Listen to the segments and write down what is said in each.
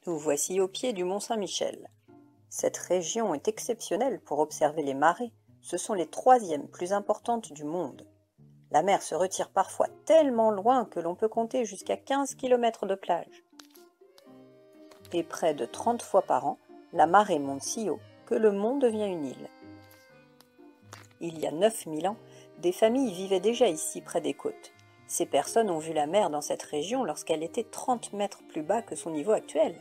Nous voici au pied du mont Saint-Michel. Cette région est exceptionnelle pour observer les marées. Ce sont les troisièmes plus importantes du monde. La mer se retire parfois tellement loin que l'on peut compter jusqu'à 15 km de plage. Et près de 30 fois par an, la marée monte si haut que le mont devient une île. Il y a 9000 ans, des familles vivaient déjà ici près des côtes. Ces personnes ont vu la mer dans cette région lorsqu'elle était 30 mètres plus bas que son niveau actuel.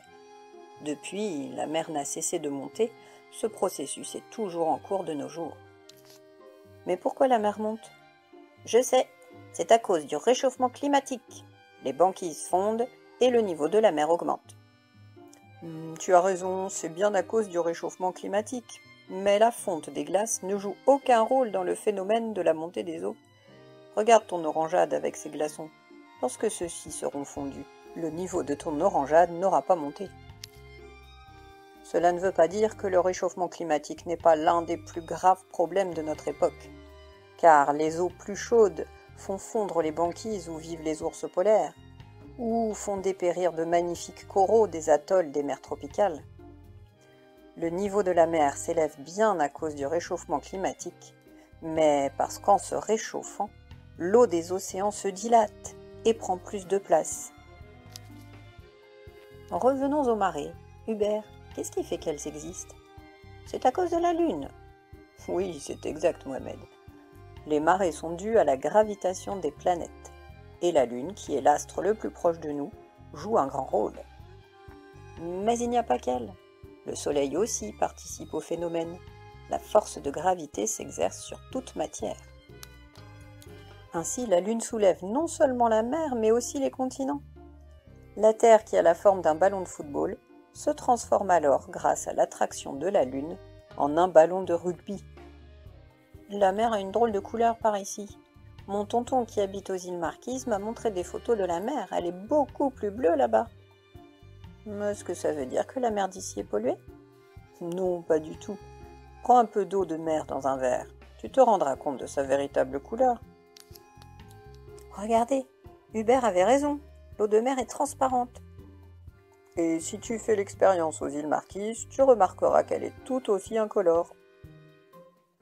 Depuis, la mer n'a cessé de monter, ce processus est toujours en cours de nos jours. Mais pourquoi la mer monte? Je sais, c'est à cause du réchauffement climatique. Les banquises fondent et le niveau de la mer augmente. Tu as raison, c'est bien à cause du réchauffement climatique. Mais la fonte des glaces ne joue aucun rôle dans le phénomène de la montée des eaux. Regarde ton orangeade avec ses glaçons. Lorsque ceux-ci seront fondus, le niveau de ton orangeade n'aura pas monté. Cela ne veut pas dire que le réchauffement climatique n'est pas l'un des plus graves problèmes de notre époque, car les eaux plus chaudes font fondre les banquises où vivent les ours polaires, ou font dépérir de magnifiques coraux des atolls des mers tropicales. Le niveau de la mer s'élève bien à cause du réchauffement climatique, mais parce qu'en se réchauffant, l'eau des océans se dilate et prend plus de place. Revenons aux marées. Hubert, qu'est-ce qui fait qu'elles existent? C'est à cause de la Lune. Oui, c'est exact, Mohamed. Les marées sont dues à la gravitation des planètes, et la Lune, qui est l'astre le plus proche de nous, joue un grand rôle. Mais il n'y a pas qu'elle. Le Soleil aussi participe au phénomène. La force de gravité s'exerce sur toute matière. Ainsi, la Lune soulève non seulement la mer, mais aussi les continents. La Terre, qui a la forme d'un ballon de football, se transforme alors, grâce à l'attraction de la Lune, en un ballon de rugby. La mer a une drôle de couleur par ici. Mon tonton qui habite aux îles Marquises m'a montré des photos de la mer. Elle est beaucoup plus bleue là-bas. Mais est-ce que ça veut dire que la mer d'ici est polluée? Non, pas du tout. Prends un peu d'eau de mer dans un verre. Tu te rendras compte de sa véritable couleur. Regardez, Hubert avait raison. L'eau de mer est transparente. Et si tu fais l'expérience aux îles Marquises, tu remarqueras qu'elle est tout aussi incolore.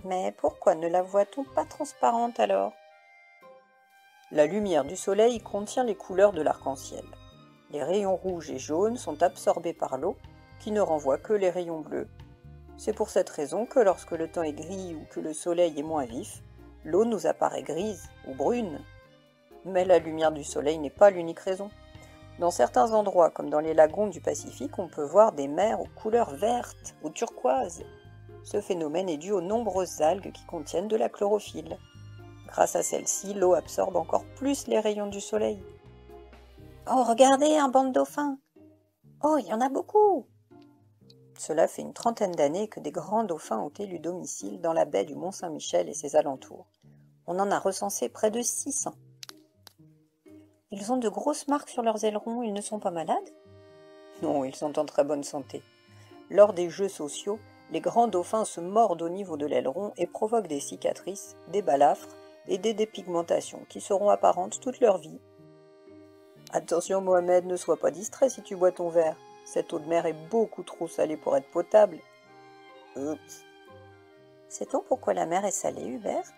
Mais pourquoi ne la voit-on pas transparente alors? La lumière du soleil contient les couleurs de l'arc-en-ciel. Les rayons rouges et jaunes sont absorbés par l'eau, qui ne renvoie que les rayons bleus. C'est pour cette raison que lorsque le temps est gris ou que le soleil est moins vif, l'eau nous apparaît grise ou brune. Mais la lumière du soleil n'est pas l'unique raison. Dans certains endroits, comme dans les lagons du Pacifique, on peut voir des mers aux couleurs vertes ou turquoises. Ce phénomène est dû aux nombreuses algues qui contiennent de la chlorophylle. Grâce à celle-ci, l'eau absorbe encore plus les rayons du soleil. Oh, regardez, un banc de dauphins! Oh, il y en a beaucoup! Cela fait une trentaine d'années que des grands dauphins ont élu domicile dans la baie du Mont-Saint-Michel et ses alentours. On en a recensé près de 600. Ils ont de grosses marques sur leurs ailerons, ils ne sont pas malades? Non, ils sont en très bonne santé. Lors des jeux sociaux, les grands dauphins se mordent au niveau de l'aileron et provoquent des cicatrices, des balafres et des dépigmentations qui seront apparentes toute leur vie. Attention Mohamed, ne sois pas distrait si tu bois ton verre. Cette eau de mer est beaucoup trop salée pour être potable. Oups. Sait-on pourquoi la mer est salée, Hubert?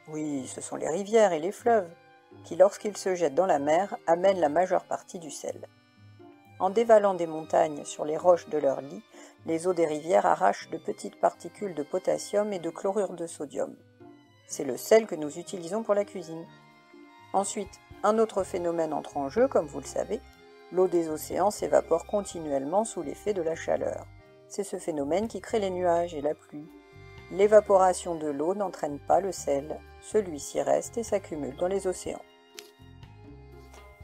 Oui, ce sont les rivières et les fleuves qui, lorsqu'ils se jettent dans la mer, amènent la majeure partie du sel. En dévalant des montagnes sur les roches de leur lit, les eaux des rivières arrachent de petites particules de potassium et de chlorure de sodium. C'est le sel que nous utilisons pour la cuisine. Ensuite, un autre phénomène entre en jeu, comme vous le savez. L'eau des océans s'évapore continuellement sous l'effet de la chaleur. C'est ce phénomène qui crée les nuages et la pluie. L'évaporation de l'eau n'entraîne pas le sel. Celui-ci reste et s'accumule dans les océans.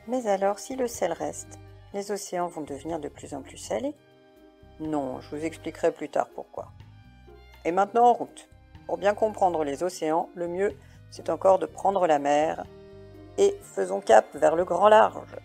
Mais alors, si le sel reste, les océans vont devenir de plus en plus salés? Non, je vous expliquerai plus tard pourquoi. Et maintenant en route. Pour bien comprendre les océans, le mieux, c'est encore de prendre la mer. Et faisons cap vers le grand large.